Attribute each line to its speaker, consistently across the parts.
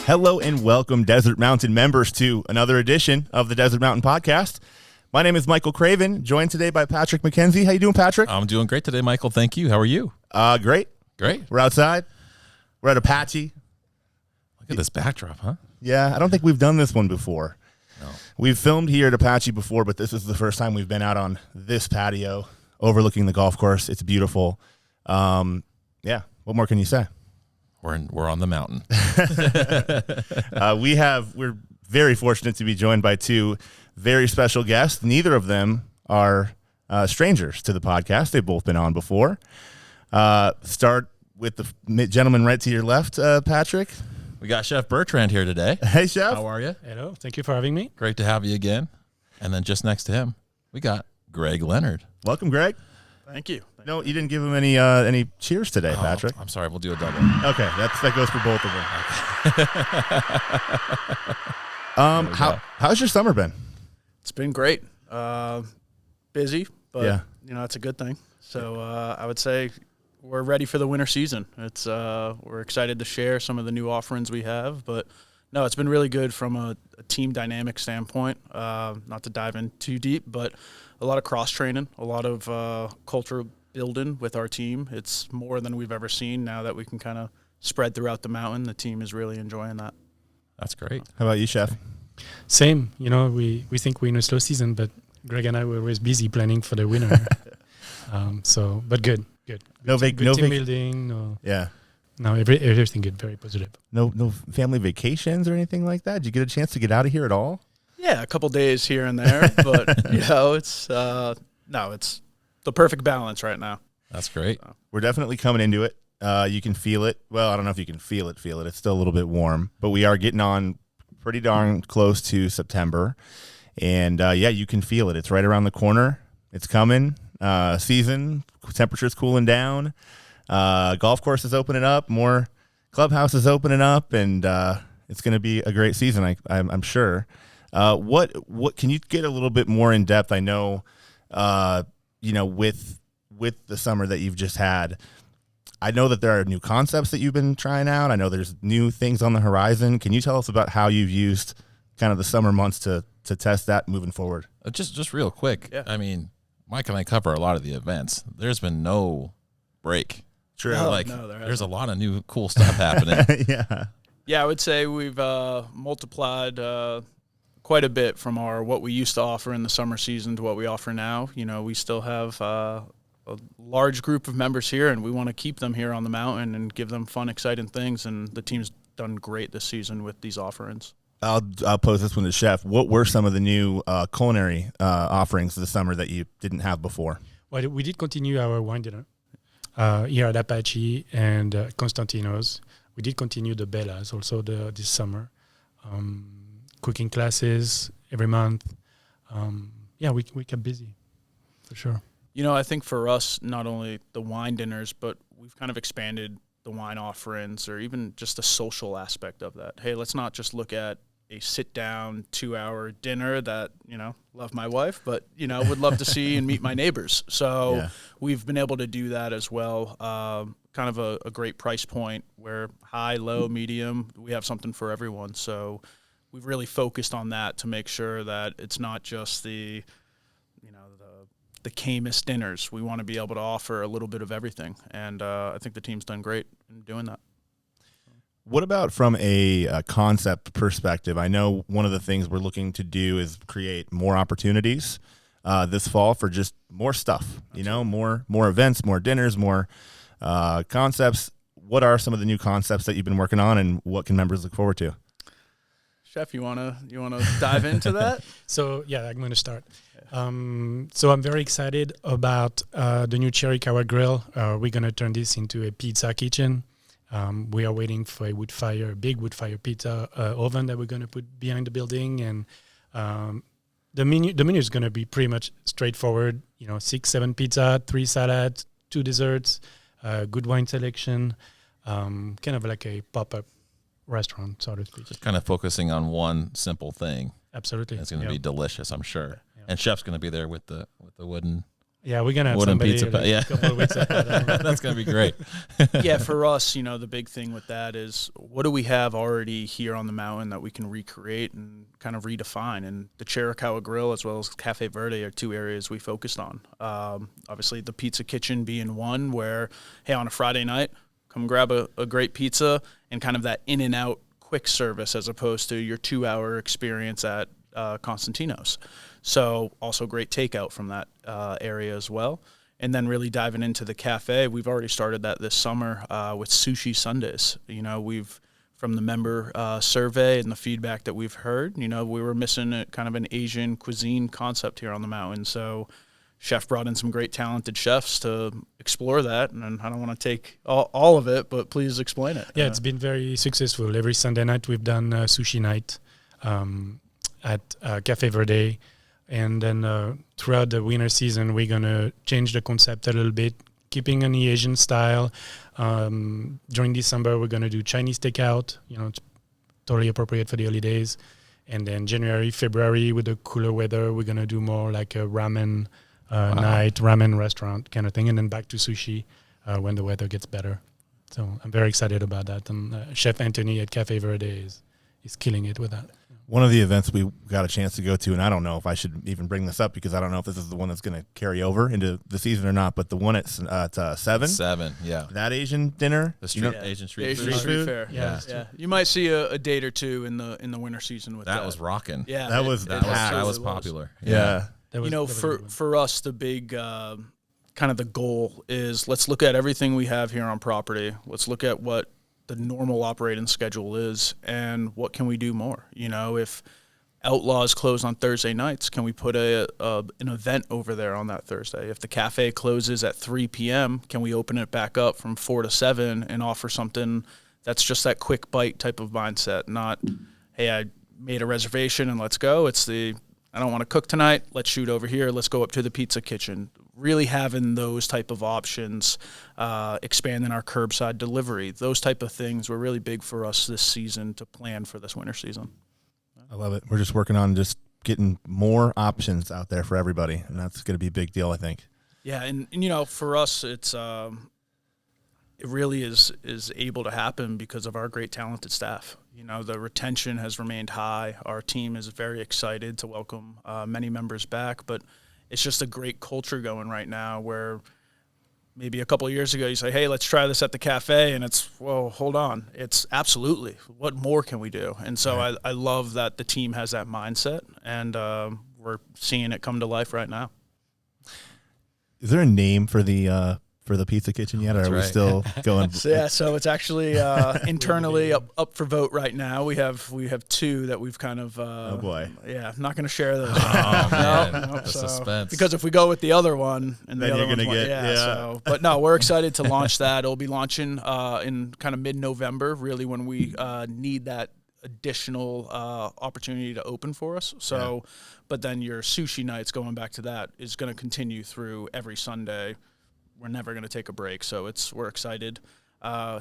Speaker 1: Hello and welcome, Desert Mountain members, to another edition of the Desert Mountain Podcast. My name is Michael Craven, joined today by Patrick McKenzie. How you doing, Patrick?
Speaker 2: I'm doing great today, Michael. Thank you. How are you?
Speaker 1: Great. We're outside. We're at Apache.
Speaker 2: Look at this backdrop, huh?
Speaker 1: Yeah, I don't think we've done this one before.
Speaker 2: No.
Speaker 1: We've filmed here at Apache before, but this is the first time we've been out on this patio overlooking the golf course. It's beautiful. Yeah, what more can you say?
Speaker 2: We're on the mountain.
Speaker 1: We're very fortunate to be joined by two very special guests. Neither of them are strangers to the podcast. They've both been on before. Start with the gentleman right to your left, Patrick.
Speaker 2: We got Chef Bertrand here today.
Speaker 1: Hey, Chef.
Speaker 2: How are you?
Speaker 3: Hello. Thank you for having me.
Speaker 2: Great to have you again. And then just next to him, we got Gregg Leonard.
Speaker 1: Welcome, Gregg.
Speaker 4: Thank you.
Speaker 1: No, you didn't give him any cheers today, Patrick.
Speaker 2: I'm sorry. We'll do a double.
Speaker 1: Okay, that goes for both of them. How's your summer been?
Speaker 4: It's been great. Busy, but
Speaker 1: yeah.
Speaker 4: It's a good thing. So I would say we're ready for the winter season. It's we're excited to share some of the new offerings we have, but no, it's been really good from a team dynamic standpoint. Not to dive in too deep, but a lot of cross training, a lot of cultural building with our team. It's more than we've ever seen now that we can kind of spread throughout the mountain. The team is really enjoying that.
Speaker 2: That's great.
Speaker 1: How about you, Chef?
Speaker 3: Same. We think we're in a slow season, but Greg and I were always busy planning for the winter. But good.
Speaker 1: No
Speaker 3: team building. No,
Speaker 1: yeah.
Speaker 3: No, everything good. Very positive.
Speaker 1: No family vacations or anything like that? Did you get a chance to get out of here at all?
Speaker 4: Yeah, a couple days here and there, but it's it's the perfect balance right now.
Speaker 2: That's great.
Speaker 1: We're definitely coming into it. You can feel it. Well, I don't know if you can feel it. It's still a little bit warm, but we are getting on pretty darn close to September. And you can feel it. It's right around the corner. It's coming. Season, temperature's cooling down. Golf course is opening up. More clubhouses opening up, and it's going to be a great season. I'm sure. What can you get a little bit more in depth? I know, with the summer that you've just had, I know that there are new concepts that you've been trying out. I know there's new things on the horizon. Can you tell us about how you've used kind of the summer months to test that moving forward?
Speaker 2: Just real quick.
Speaker 4: Yeah.
Speaker 2: I mean, Mike and I cover a lot of the events. There's been no break.
Speaker 1: True.
Speaker 2: There's a lot of new cool stuff happening.
Speaker 1: Yeah.
Speaker 4: Yeah, I would say we've multiplied quite a bit from what we used to offer in the summer season to what we offer now. We still have a large group of members here, and we want to keep them here on the mountain and give them fun, exciting things. And the team's done great this season with these offerings.
Speaker 1: I'll pose this one to Chef. What were some of the new culinary offerings this summer that you didn't have before?
Speaker 3: Well, we did continue our wine dinner here at Apache and Constantino's. We did continue the Bellas also this summer. Cooking classes every month. We kept busy for sure.
Speaker 4: I think for us, not only the wine dinners, but we've kind of expanded the wine offerings or even just the social aspect of that. Hey, let's not just look at a sit-down 2-hour dinner that, love my wife, but, would love to see and meet my neighbors. So We've been able to do that as well. Kind of a great price point where high, low, medium, we have something for everyone. So we've really focused on that to make sure that it's not just the Camus dinners. We want to be able to offer a little bit of everything, and I think the team's done great in doing that.
Speaker 1: What about from a concept perspective? I know one of the things we're looking to do is create more opportunities this fall for just more stuff, more events, more dinners, more concepts. What are some of the new concepts that you've been working on, and what can members look forward to?
Speaker 4: Chef, you wanna dive into that?
Speaker 3: So I'm going to start. So I'm very excited about the new Cherry Kawa Grill. We're going to turn this into a pizza kitchen. We are waiting for a big wood fire pizza oven that we're going to put behind the building, and the menu is going to be pretty much straightforward. 6-7 pizza, 3 salads, 2 desserts, good wine selection, kind of like a pop-up restaurant, so to speak.
Speaker 2: Just kind of focusing on one simple thing.
Speaker 3: Absolutely.
Speaker 2: It's going to be delicious, I'm sure.
Speaker 3: Yeah.
Speaker 2: And Chef's going to be there with the wooden
Speaker 3: Yeah, we're gonna have
Speaker 2: Wooden
Speaker 3: somebody
Speaker 2: pizza.
Speaker 3: like,
Speaker 2: Yeah,
Speaker 3: a couple of weeks after that.
Speaker 2: that's gonna be great.
Speaker 4: Yeah, for us, the big thing with that is what do we have already here on the mountain that we can recreate and kind of redefine? And the Chiricahua Grill as well as Café Verde are two areas we focused on. Obviously, the pizza kitchen being one where, hey, on a Friday night, come grab a great pizza and kind of that in and out quick service as opposed to your 2-hour experience at Constantino's. So also great takeout from that area as well. And then really diving into the cafe, we've already started that this summer with Sushi Sundays. We've from the member survey and the feedback that we've heard, we were missing kind of an Asian cuisine concept here on the mountain. So chef brought in some great talented chefs to explore that. And I don't want to take all of it, but please explain it.
Speaker 3: Yeah, it's been very successful. Every Sunday night we've done sushi night at Café Verde. And then throughout the winter season, we're going to change the concept a little bit, keeping an Asian style. During December, we're going to do Chinese takeout. It's totally appropriate for the holidays. And then January, February, with the cooler weather, we're going to do more like a ramen night, ramen restaurant kind of thing. And then back to sushi when the weather gets better. So I'm very excited about that. And Chef Anthony at Café Verde is killing it with that.
Speaker 1: One of the events we got a chance to go to, and I don't know if I should even bring this up because I don't know if this is the one that's going to carry over into the season or not, but the one at 7.
Speaker 2: 7, yeah.
Speaker 1: That Asian dinner.
Speaker 2: The street Asian street
Speaker 4: Asian
Speaker 2: food.
Speaker 4: street fair.
Speaker 3: Yeah.
Speaker 4: You might see a date or two in the winter season with that.
Speaker 2: That was rocking.
Speaker 4: Yeah,
Speaker 1: That was
Speaker 2: popular.
Speaker 1: Yeah.
Speaker 4: For us, the big kind of the goal is let's look at everything we have here on property. Let's look at what the normal operating schedule is and what can we do more. If Outlaws closed on Thursday nights, can we put an event over there on that Thursday? If the cafe closes at 3 p.m., can we open it back up from 4 to 7 and offer something that's just that quick bite type of mindset, not, hey, I made a reservation and let's go. It's I don't want to cook tonight. Let's shoot over here. Let's go up to the pizza kitchen. Really having those type of options, expanding our curbside delivery, those type of things were really big for us this season to plan for this winter season.
Speaker 1: I love it. We're just working on just getting more options out there for everybody, and that's going to be a big deal, I think.
Speaker 4: Yeah, and for us, it's it really is able to happen because of our great talented staff. The retention has remained high. Our team is very excited to welcome many members back, but it's just a great culture going right now where maybe a couple of years ago you say, hey, let's try this at the cafe, and it's, well, hold on. It's absolutely, what more can we do? And so right. I love that the team has that mindset, and we're seeing it come to life right now.
Speaker 1: Is there a name for the pizza kitchen yet, or are we still going?
Speaker 4: So it's actually internally up for vote right now. We have 2 that we've kind of.
Speaker 1: Oh boy!
Speaker 4: Yeah, I'm not going to share those.
Speaker 2: Oh man, the
Speaker 4: so,
Speaker 2: suspense.
Speaker 4: Because if we go with the other one, and
Speaker 1: then
Speaker 4: the
Speaker 1: you're
Speaker 4: other
Speaker 1: going to get
Speaker 4: So, but no, we're excited to launch that. It'll be launching in kind of mid-November, really when we need that additional opportunity to open for us. So, but then your sushi nights, going back to that, is going to continue through every Sunday. We're never going to take a break, so we're excited.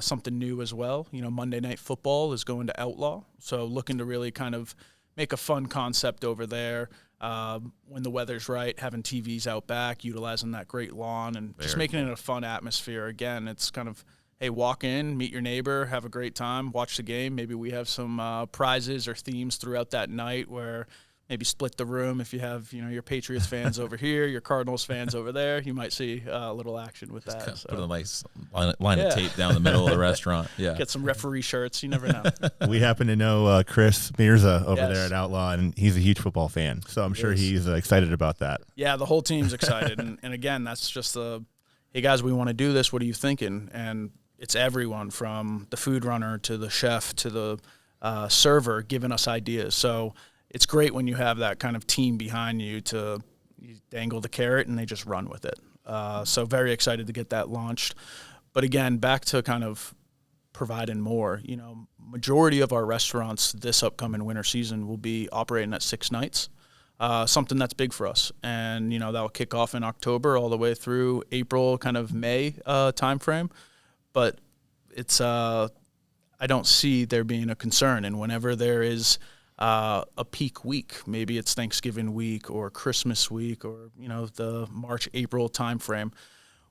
Speaker 4: Something new as well. Monday Night Football is going to Outlaw, so looking to really kind of make a fun concept over there. When the weather's right, having TVs out back, utilizing that great lawn, and just making it a fun atmosphere. Again, it's kind of, hey, walk in, meet your neighbor, have a great time, watch the game. Maybe we have some prizes or themes throughout that night where maybe split the room. If you have, your Patriots fans over here, your Cardinals fans over there, you might see a little action with that.
Speaker 2: So. Put a nice line of tape down the middle of the restaurant. Yeah,
Speaker 4: get some referee shirts. You never know.
Speaker 1: We happen to know Chris Mirza over there at Outlaw, and he's a huge football fan, so I'm sure he's excited about that.
Speaker 4: Yeah, the whole team's excited, and again, that's just hey guys, we want to do this. What are you thinking? And it's everyone from the food runner to the chef to the server giving us ideas. So it's great when you have that kind of team behind you to dangle the carrot and they just run with it. So very excited to get that launched. But again, back to kind of providing more, majority of our restaurants this upcoming winter season will be operating at 6 nights, something that's big for us. And, that'll kick off in October all the way through April, kind of May timeframe. But it's, I don't see there being a concern. And whenever there is a peak week. Maybe it's Thanksgiving week or Christmas week or, the March, April timeframe.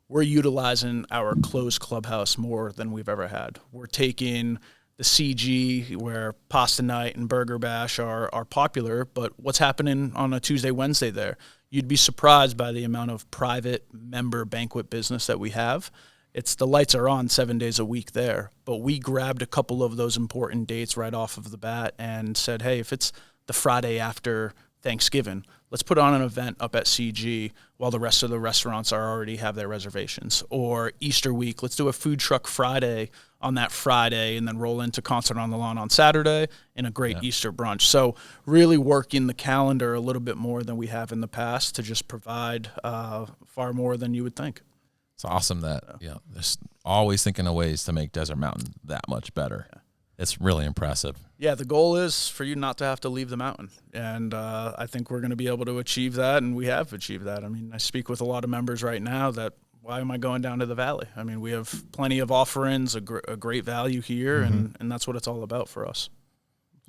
Speaker 4: We're utilizing our closed clubhouse more than we've ever had. We're taking the CG where pasta night and burger bash are popular, but what's happening on a Tuesday, Wednesday there? You'd be surprised by the amount of private member banquet business that we have. It's the lights are on 7 days a week there, but we grabbed a couple of those important dates right off of the bat and said, hey, if it's the Friday after Thanksgiving, let's put on an event up at CG while the rest of the restaurants already have their reservations. Or Easter week, let's do a food truck Friday on that Friday and then roll into Concert on the Lawn on Saturday and a great Easter brunch. So really working the calendar a little bit more than we have in the past to just provide far more than you would think.
Speaker 2: It's awesome that there's always thinking of ways to make Desert Mountain that much better. Yeah. It's really impressive.
Speaker 4: Yeah, the goal is for you not to have to leave the mountain. And I think we're going to be able to achieve that, and we have achieved that. I mean, I speak with a lot of members right now that, why am I going down to the valley? I mean, we have plenty of offerings, a great value here, and that's what it's all about for us.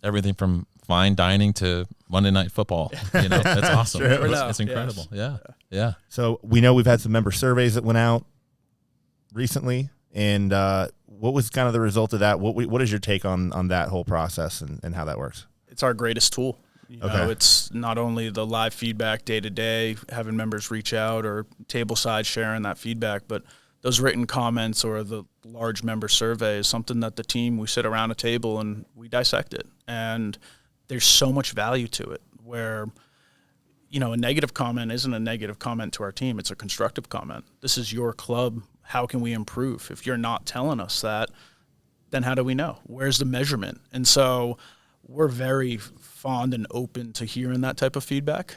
Speaker 2: Everything from fine dining to Monday Night Football. That's awesome. It's incredible. Yes. Yeah.
Speaker 1: So we know we've had some member surveys that went out recently, and what was kind of the result of that? What is your take on that whole process and how that works?
Speaker 4: It's our greatest tool. It's not only the live feedback day to day, having members reach out or table side sharing that feedback, but those written comments or the large member survey is something that the team, we sit around a table and we dissect it. And there's so much value to it where, a negative comment isn't a negative comment to our team. It's a constructive comment. This is your club. How can we improve? If you're not telling us that, then how do we know? Where's the measurement? And so we're very fond and open to hearing that type of feedback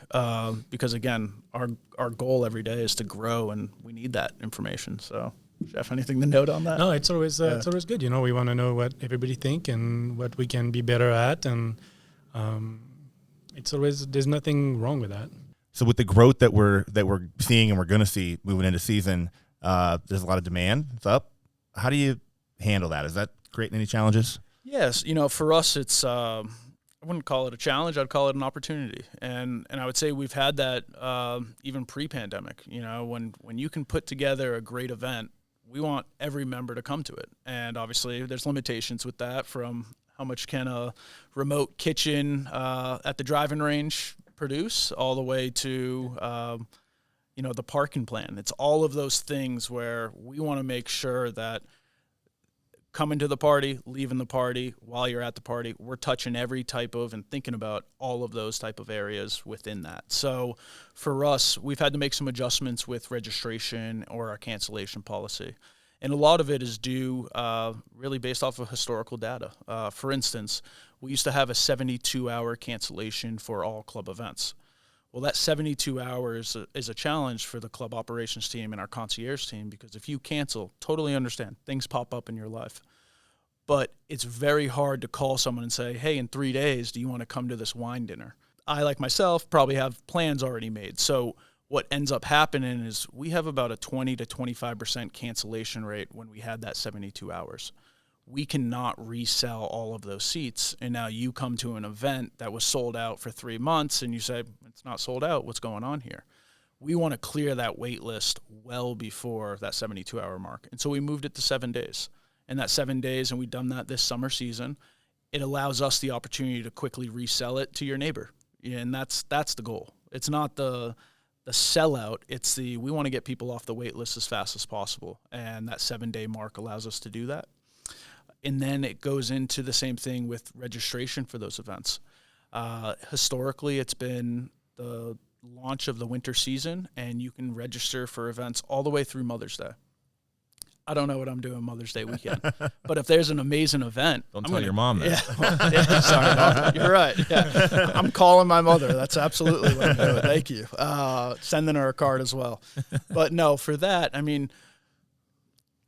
Speaker 4: because, again, our goal every day is to grow, and we need that information. So, Jeff, anything to note on that?
Speaker 3: No, it's always good. We want to know what everybody think and what we can be better at, and there's nothing wrong with that.
Speaker 1: So with the growth that we're seeing and we're going to see moving into season, there's a lot of demand. It's up. How do you handle that? Is that creating any challenges?
Speaker 4: Yes, for us, it's I wouldn't call it a challenge. I'd call it an opportunity, and I would say we've had that even pre-pandemic. When you can put together a great event, we want every member to come to it, and obviously there's limitations with that. From how much can a remote kitchen at the driving range produce, all the way to the parking plan. It's all of those things where we want to make sure that coming to the party, leaving the party, while you're at the party, we're touching every type of and thinking about all of those type of areas within that. So for us, we've had to make some adjustments with registration or our cancellation policy. And a lot of it is due really based off of historical data. For instance, we used to have a 72-hour cancellation for all club events. Well, that 72 hours is a challenge for the club operations team and our concierge team, because if you cancel, totally understand, things pop up in your life. But it's very hard to call someone and say, hey, in 3 days, do you want to come to this wine dinner? I, like myself, probably have plans already made. So what ends up happening is we have about a 20 to 25% cancellation rate when we had that 72 hours. We cannot resell all of those seats. And now you come to an event that was sold out for 3 months and you say, it's not sold out. What's going on here? We want to clear that wait list well before that 72-hour mark. And so we moved it to 7 days. And that 7 days, and we've done that this summer season, it allows us the opportunity to quickly resell it to your neighbor. And that's the goal. It's not the sellout. It's we want to get people off the wait list as fast as possible. And that 7-day mark allows us to do that. And then it goes into the same thing with registration for those events. Historically, it's been the launch of the winter season, and you can register for events all the way through Mother's Day. I don't know what I'm doing Mother's Day weekend, but if there's an amazing event,
Speaker 2: don't tell your mom that.
Speaker 4: Yeah, sorry, Mom. You're right. Yeah. I'm calling my mother. That's absolutely what I'm doing. Thank you. Sending her a card as well. But no, for that, I mean,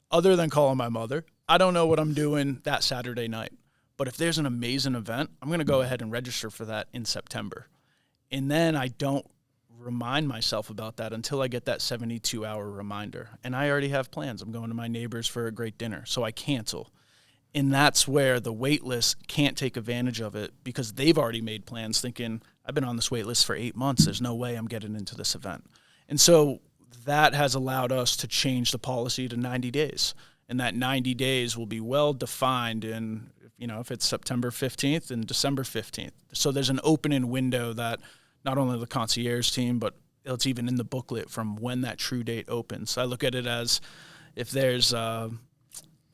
Speaker 4: other than calling my mother, I don't know what I'm doing that Saturday night. But if there's an amazing event, I'm going to go ahead and register for that in September. And then I don't remind myself about that until I get that 72-hour reminder. And I already have plans. I'm going to my neighbors for a great dinner, so I cancel. And that's where the wait list can't take advantage of it because they've already made plans thinking, I've been on this wait list for 8 months. There's no way I'm getting into this event. And so that has allowed us to change the policy to 90 days. And that 90 days will be well defined in, if it's September 15th and December 15th. So there's an open-in window that not only the concierge team, but it's even in the booklet from when that true date opens. So I look at it as if there's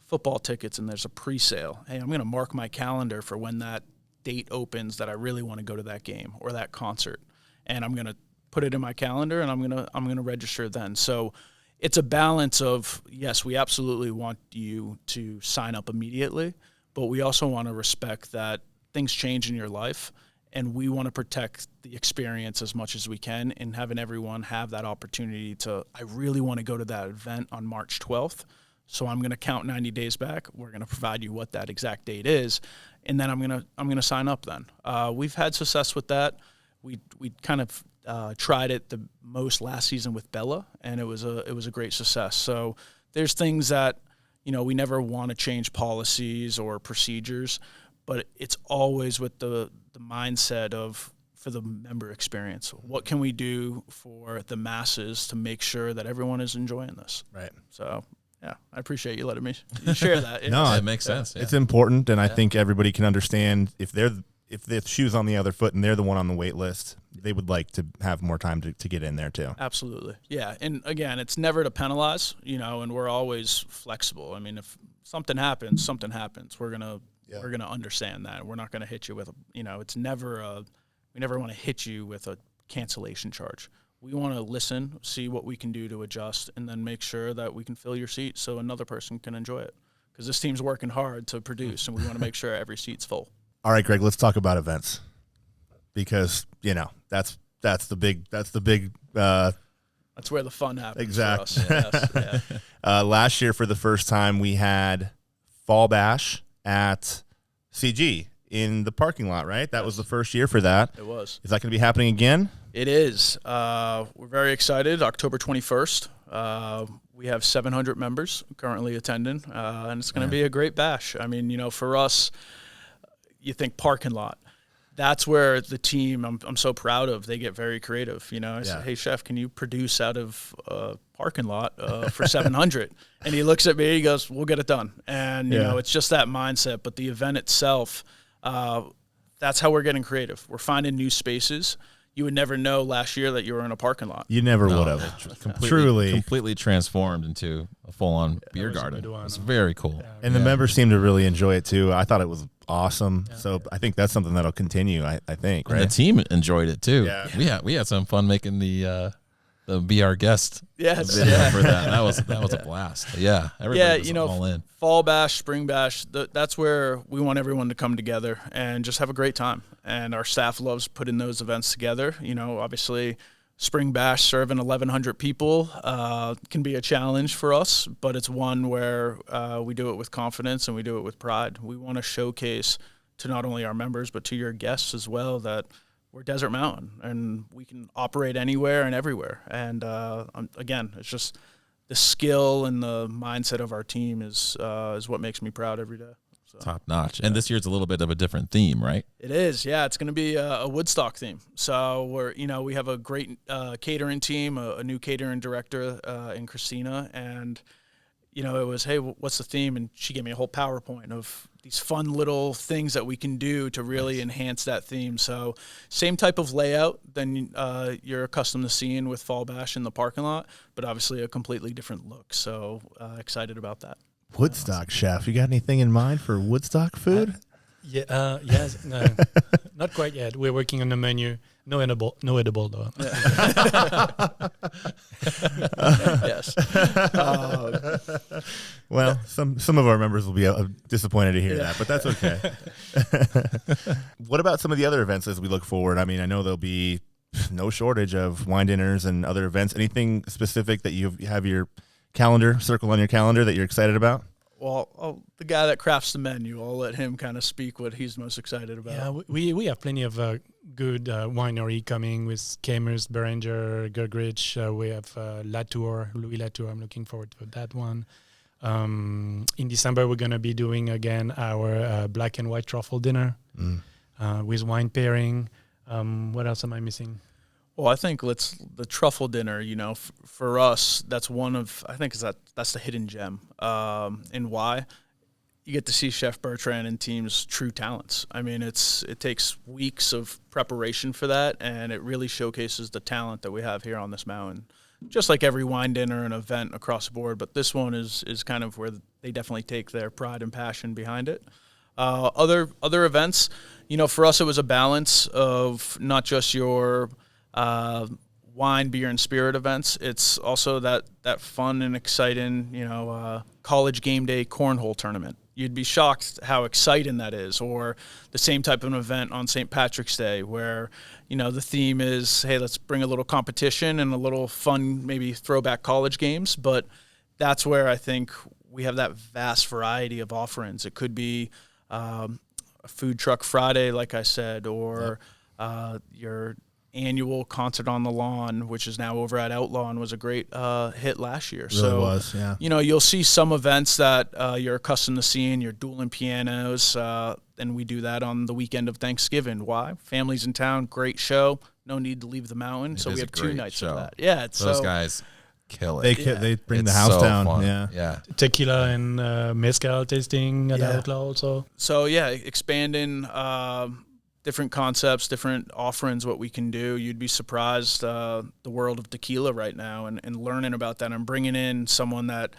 Speaker 4: football tickets and there's a pre-sale. Hey, I'm going to mark my calendar for when that date opens that I really want to go to that game or that concert, and I'm going to put it in my calendar and I'm going to register then. So it's a balance of, yes, we absolutely want you to sign up immediately, but we also want to respect that things change in your life, and we want to protect the experience as much as we can, and having everyone have that opportunity to, I really want to go to that event on March 12th. So I'm going to count 90 days back. We're going to provide you what that exact date is, and then I'm going to sign up then. We've had success with that. We kind of tried it the most last season with Bella, and it was a great success. So there's things that we never want to change policies or procedures, but it's always with the mindset of for the member experience. What can we do for the masses to make sure that everyone is enjoying this?
Speaker 1: Right.
Speaker 4: So. Yeah, I appreciate you letting me share that. Yeah.
Speaker 1: No,
Speaker 2: it makes sense. Yeah.
Speaker 1: It's important, and I think everybody can understand if the shoe's on the other foot and they're the one on the wait list, they would like to have more time to get in there too.
Speaker 4: Absolutely. Yeah. And again, it's never to penalize, and we're always flexible. I mean, if something happens. We're going to understand that. We're not going to hit you with it's never we never want to hit you with a cancellation charge. We want to listen, see what we can do to adjust, and then make sure that we can fill your seat so another person can enjoy it. Because this team's working hard to produce, and we want to make sure every seat's full.
Speaker 1: All right, Greg, let's talk about events, because that's the big
Speaker 4: that's where the fun happens.
Speaker 1: Exactly.
Speaker 4: For us. Yes,
Speaker 1: last year, for the first time, we had Fall Bash at CG in the parking lot. Right, that was the first year for that.
Speaker 4: It was.
Speaker 1: Is that going to be happening again?
Speaker 4: It is. We're very excited. October 21st. We have 700 members currently attending, and it's going to be a great bash. I mean, for us, you think parking lot. That's where the team I'm so proud of. They get very creative. I said, hey, chef, can you produce out of a parking lot for 700? And he looks at me. He goes, we'll get it done. And, it's just that mindset. But the event itself, that's how we're getting creative. We're finding new spaces. You would never know last year that you were in a parking lot.
Speaker 1: You never would have.
Speaker 2: Completely transformed into a full-on beer garden. It's very cool.
Speaker 1: And the members seem to really enjoy it too. I thought it was awesome. So I think that's something that'll continue, I think. Right?
Speaker 2: And the team enjoyed it too.
Speaker 1: Yeah.
Speaker 2: We had some fun making the be our guest.
Speaker 4: Yes.
Speaker 2: Yeah. For that. That was a blast. Yeah. Everybody was all in.
Speaker 4: Fall bash, spring bash, that's where we want everyone to come together and just have a great time. And our staff loves putting those events together. Obviously spring bash serving 1,100 people can be a challenge for us, but it's one where we do it with confidence and we do it with pride. We want to showcase to not only our members, but to your guests as well, that we're Desert Mountain and we can operate anywhere and everywhere. And again, it's just the skill and the mindset of our team is what makes me proud every day. So,
Speaker 2: top notch. And this year's a little bit of a different theme, right?
Speaker 4: It is. Yeah, it's going to be a Woodstock theme. So we have a great catering team, a new catering director in Christina, and it was, hey, what's the theme? And she gave me a whole PowerPoint of these fun little things that we can do to really enhance that theme. So same type of layout than you're accustomed to seeing with Fall Bash in the parking lot, but obviously a completely different look. So excited about that.
Speaker 1: Woodstock, chef. You got anything in mind for Woodstock food?
Speaker 3: Yes. No, not quite yet. We're working on the menu. No edible though.
Speaker 4: Yes.
Speaker 1: Well, some of our members will be disappointed to hear that, but that's okay. What about some of the other events as we look forward? I mean, I know there'll be no shortage of wine dinners and other events. Anything specific that you have your circle on your calendar that you're excited about?
Speaker 4: Well, the guy that crafts the menu, I'll let him kind of speak what he's most excited about.
Speaker 3: Yeah, we have plenty of good winery coming with Kamers, Beringer, Gregg. We have Louis Latour. I'm looking forward to that one. In December, we're going to be doing again our black and white truffle dinner with wine pairing. What else am I missing?
Speaker 4: Well, I think the truffle dinner, for us, that's that's the hidden gem. And why? You get to see Chef Bertrand and team's true talents. I mean, it takes weeks of preparation for that, and it really showcases the talent that we have here on this mountain. Just like every wine dinner and event across the board, but this one is kind of where they definitely take their pride and passion behind it. Other events, for us it was a balance of not just your wine, beer, and spirit events. It's also that fun and exciting, college game day cornhole tournament. You'd be shocked how exciting that is. Or the same type of an event on St. Patrick's Day where, the theme is, hey, let's bring a little competition and a little fun, maybe throwback college games. But that's where I think we have that vast variety of offerings. It could be a food truck Friday, like I said, or your annual concert on the lawn, which is now over at Outlaw and was a great hit last year.
Speaker 1: Really
Speaker 4: so
Speaker 1: was, yeah.
Speaker 4: You'll see some events that you're accustomed to seeing, your dueling pianos, and we do that on the weekend of Thanksgiving. Why? Families in town, great show, no need to leave the mountain. So we have 2 nights of that. Yeah,
Speaker 2: those guys kill
Speaker 1: They
Speaker 2: it.
Speaker 1: they bring
Speaker 2: It's
Speaker 1: the house
Speaker 2: so
Speaker 1: down.
Speaker 2: fun.
Speaker 1: Yeah.
Speaker 3: Tequila and mezcal tasting at Outlaw also.
Speaker 4: So expanding different concepts, different offerings, what we can do. You'd be surprised the world of tequila right now and learning about that and bringing in someone that,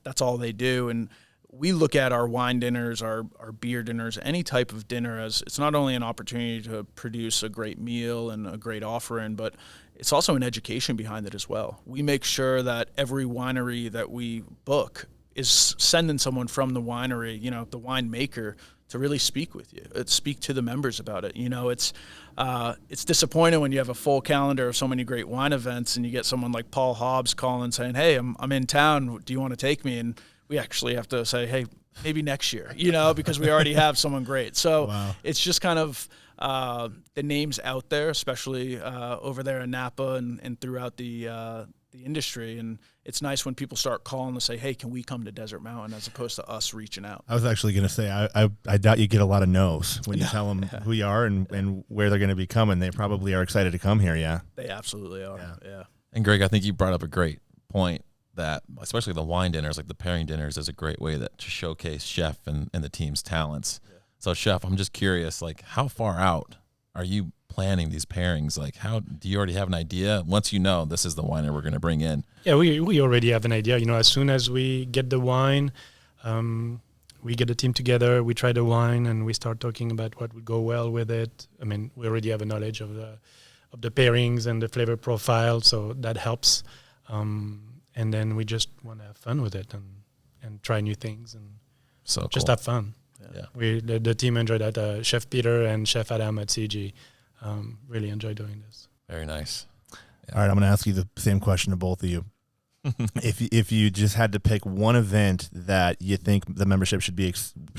Speaker 4: that's all they do. And we look at our wine dinners, our beer dinners, any type of dinner as it's not only an opportunity to produce a great meal and a great offering, but it's also an education behind it as well. We make sure that every winery that we book is sending someone from the winery, the winemaker, to really speak with you, speak to the members about it. It's disappointing when you have a full calendar of so many great wine events and you get someone like Paul Hobbs calling saying, hey, I'm in town. Do you want to take me? And we actually have to say, hey, maybe next year, because we already have someone great. So It's just kind of the names out there, especially over there in Napa and throughout the industry. And it's nice when people start calling to say, hey, can we come to Desert Mountain, as opposed to us reaching out.
Speaker 1: I was actually going to say, I doubt you get a lot of no's when you tell them who you are and where they're going to be coming. They probably are excited to come here, yeah?
Speaker 4: They absolutely are, yeah.
Speaker 2: And Greg, I think you brought up a great point that, especially the wine dinners, like the pairing dinners, is a great way to showcase Chef and the team's talents. Yeah. So, Chef, I'm just curious, how far out are you planning these pairings? How do you already have an idea once this is the wine we're going to bring in?
Speaker 3: Yeah, we already have an idea. As soon as we get the wine, we get a team together, we try the wine, and we start talking about what would go well with it. I mean, we already have a knowledge of the pairings and the flavor profile, so that helps. And then we just want to have fun with it and try new things and just have fun. Yeah. The team enjoyed that. Chef Peter and Chef Adam at CG really enjoy doing this.
Speaker 2: Very nice. Yeah.
Speaker 1: All right, I'm going to ask you the same question to both of you. If you just had to pick one event that you think the membership should be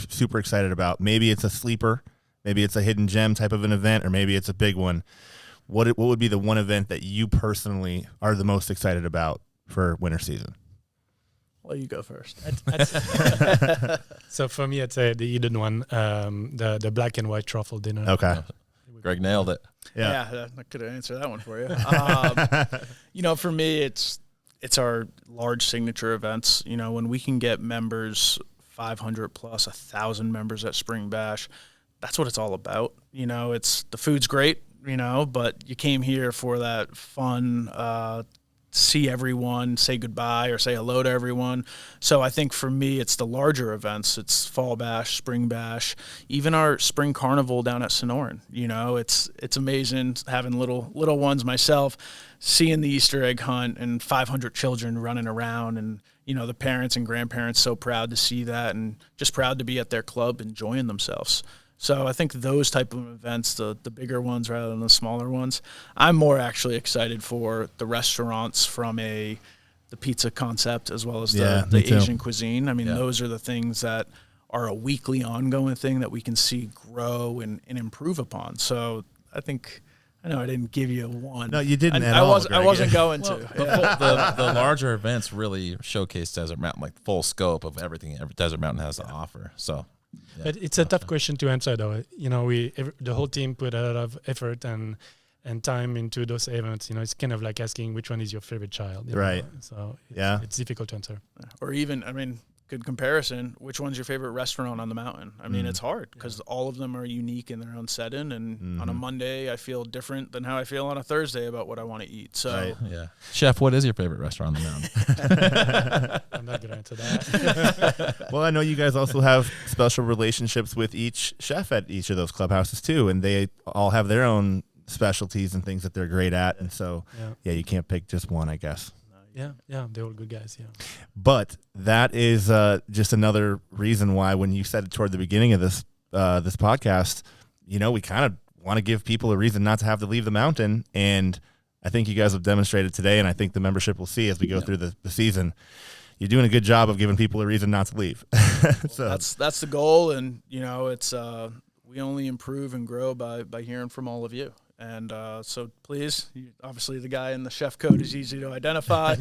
Speaker 1: super excited about, maybe it's a sleeper, maybe it's a hidden gem type of an event, or maybe it's a big one, what would be the one event that you personally are the most excited about for winter season?
Speaker 4: Well, you go first.
Speaker 3: So for me, I'd say the hidden one, the black and white truffle dinner.
Speaker 1: Okay.
Speaker 2: Greg nailed it.
Speaker 4: Yeah, I could have answered that one for you. For me, it's our large signature events. When we can get members, 500 plus, 1,000 members at Spring Bash, that's what it's all about. It's the food's great, but you came here for that fun, see everyone, say goodbye or say hello to everyone. So I think for me, it's the larger events. It's Fall Bash, Spring Bash, even our Spring Carnival down at Sonoran. It's amazing having little ones myself, seeing the Easter egg hunt and 500 children running around, and the parents and grandparents so proud to see that and just proud to be at their club enjoying themselves. So I think those type of events, the bigger ones rather than the smaller ones, I'm more actually excited for the restaurants from the pizza concept as well as the Asian cuisine. I mean, those are the things that are a weekly ongoing thing that we can see grow and improve upon. So I think I know I didn't give you one.
Speaker 1: No, you didn't at
Speaker 4: I
Speaker 1: all.
Speaker 4: I wasn't going to.
Speaker 2: The larger events really showcase Desert Mountain, like full scope of everything Desert Mountain has to offer. So, yeah.
Speaker 3: But it's a tough question to answer, though. You know, the whole team put a lot of effort and time into those events. You know, it's kind of like asking which one is your favorite child.
Speaker 1: Right.
Speaker 3: Know? So it's difficult to answer.
Speaker 4: Or even, I mean, good comparison, which one's your favorite restaurant on the mountain? I mean, it's hard because all of them are unique in their own setting. And on a Monday, I feel different than how I feel on a Thursday about what I want to eat. So,
Speaker 2: Chef, what is your favorite restaurant on the mountain?
Speaker 3: I'm not going to answer that.
Speaker 1: Well, I know you guys also have special relationships with each chef at each of those clubhouses too, and they all have their own specialties and things that they're great at. And so, you can't pick just one, I guess.
Speaker 3: Yeah, they're all good guys,
Speaker 1: But that is just another reason why when you said it toward the beginning of this podcast, you know, we kind of want to give people a reason not to have to leave the mountain. And I think you guys have demonstrated today, and I think the membership will see as we go through the season, you're doing a good job of giving people a reason not to leave. So
Speaker 4: that's the goal. And, you know, it's we only improve and grow by hearing from all of you. And so please, obviously the guy in the chef coat is easy to identify,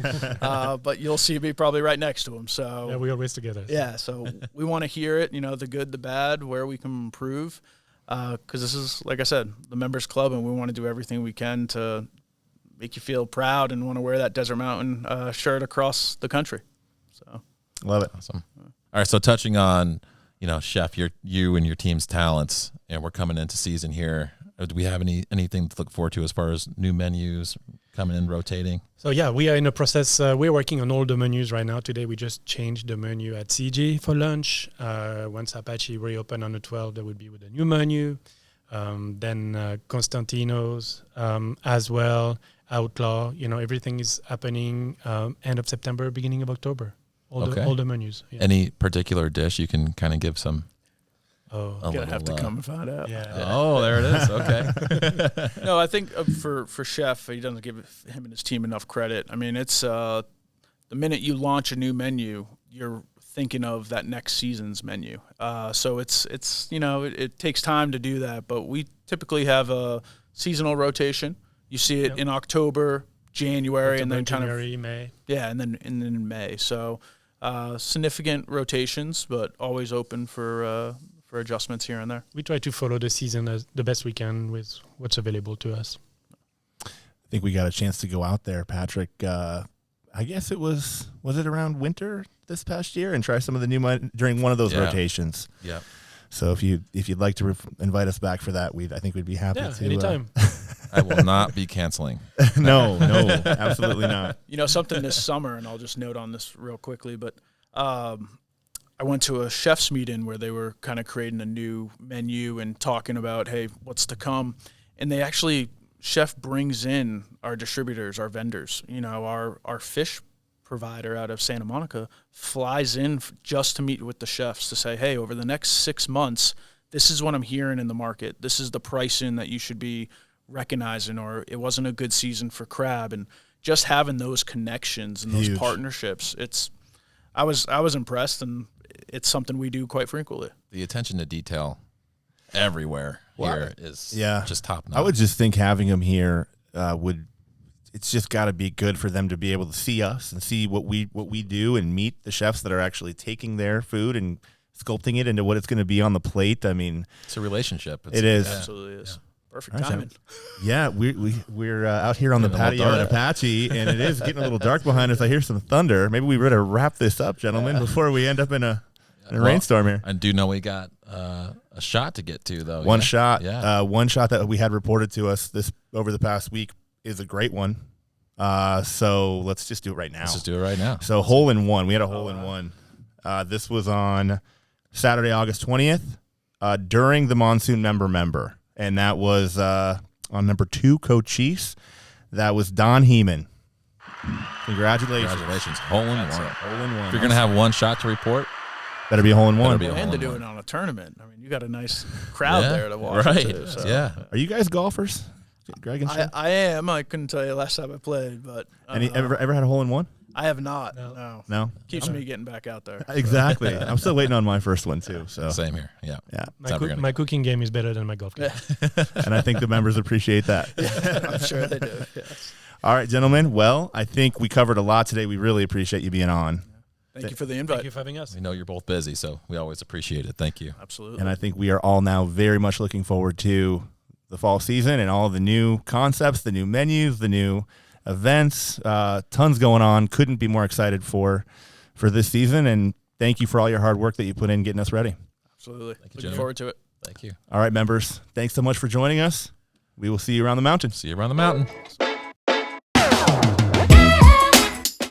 Speaker 4: but you'll see me probably right next to him. So
Speaker 3: we're always together.
Speaker 4: Yeah, so we want to hear it, you know, the good, the bad, where we can improve, because this is, like I said, the members club, and we want to do everything we can to make you feel proud and want to wear that Desert Mountain shirt across the country. So
Speaker 1: love it.
Speaker 2: Awesome. All right, so touching on, you know, Chef, you and your team's talents, and we're coming into season here. Do we have anything to look forward to as far as new menus coming in, rotating?
Speaker 3: So, we are in a process. We're working on all the menus right now. Today, we just changed the menu at CG for lunch. Once Apache reopen on the 12th, there will be with a new menu. Then Constantino's as well, Outlaw. You know, everything is happening end of September, beginning of October. All the menus. Yeah.
Speaker 2: Any particular dish you can kind of give some?
Speaker 3: Oh,
Speaker 4: I'm gonna have to come and find out.
Speaker 3: Yeah.
Speaker 2: Oh, there it is. Okay.
Speaker 4: No, I think for Chef, he doesn't give him and his team enough credit. I mean, it's the minute you launch a new menu, you're thinking of that next season's menu. So it's you know, it takes time to do that, but we typically have a seasonal rotation. You see it in October, January, and then
Speaker 3: January, May.
Speaker 4: Yeah, and then in May. So significant rotations, but always open for adjustments here and there.
Speaker 3: We try to follow the season as the best we can with what's available to us.
Speaker 1: I think we got a chance to go out there, Patrick. I guess it was it around winter this past year, and try some of the new during one of those rotations.
Speaker 2: Yeah.
Speaker 1: So if you'd like to invite us back for that, I think we'd be happy to.
Speaker 3: Anytime.
Speaker 2: I will not be canceling.
Speaker 1: No, absolutely not.
Speaker 4: You know, something this summer, and I'll just note on this real quickly, but I went to a chef's meeting where they were kind of creating a new menu and talking about, hey, what's to come. And they actually, Chef brings in our distributors, our vendors. You know, our fish provider out of Santa Monica flies in just to meet with the chefs to say, hey, over the next 6 months, this is what I'm hearing in the market. This is the pricing that you should be recognizing, or it wasn't a good season for crab. And just having those connections and those partnerships, I was impressed, and it's something we do quite frequently.
Speaker 2: The attention to detail everywhere here is just top notch.
Speaker 1: I would just think having them here it's just got to be good for them to be able to see us and see what we do and meet the chefs that are actually taking their food and sculpting it into what it's going to be on the plate. I mean,
Speaker 2: it's a relationship.
Speaker 1: It is.
Speaker 4: It absolutely is. Perfect
Speaker 1: Right,
Speaker 4: timing.
Speaker 1: Yeah, we're out here on the patio at Apache, and it is getting a little dark behind us. I hear some thunder. Maybe we better wrap this up, gentlemen, before we end up in a rainstorm here.
Speaker 2: I do know we got a shot to get to, though.
Speaker 1: One shot.
Speaker 2: Yeah.
Speaker 1: One shot that we had reported to us over the past week is a great one. So let's just do it right now.
Speaker 2: Let's just do it right now.
Speaker 1: So hole in one. We had a hole in one. This was on Saturday, August 20th, during the Monsoon member. And that was on number 2, Cochise. That was Don Heeman. Congratulations.
Speaker 2: Hole in one.
Speaker 1: Hole in one.
Speaker 2: If you're going to have one shot to report,
Speaker 1: better be a hole in one.
Speaker 4: And to do it on a tournament. I mean, you got a nice crowd there to watch.
Speaker 2: Right.
Speaker 4: Too, so.
Speaker 2: Yeah.
Speaker 1: Are you guys golfers? Gregg and Chef?
Speaker 5: I am. I couldn't tell you last time I played, but
Speaker 1: Any ever had a hole in one?
Speaker 5: I have not.
Speaker 3: No.
Speaker 1: No.
Speaker 4: Keeps me getting back out there.
Speaker 1: Exactly. I'm still waiting on my first one too. So
Speaker 2: Same here. Yeah.
Speaker 1: yeah,
Speaker 3: My cooking game is better than my golf game.
Speaker 1: and I think the members appreciate that.
Speaker 5: I'm sure they do. Yes.
Speaker 1: All right, gentlemen. Well, I think we covered a lot today. We really appreciate you being on.
Speaker 5: Thank you for the
Speaker 3: Thank
Speaker 5: invite.
Speaker 3: you for having us.
Speaker 2: We know you're both busy, so we always appreciate it. Thank you.
Speaker 4: Absolutely.
Speaker 1: And I think we are all now very much looking forward to the fall season and all the new concepts, the new menus, the new events, tons going on. Couldn't be more excited for this season. And thank you for all your hard work that you put in getting us ready.
Speaker 4: Absolutely.
Speaker 2: you,
Speaker 4: Looking
Speaker 2: gentlemen.
Speaker 4: forward to it.
Speaker 2: Thank you.
Speaker 1: All right, members. Thanks so much for joining us. We will see you around the mountain.
Speaker 2: See you around the mountain.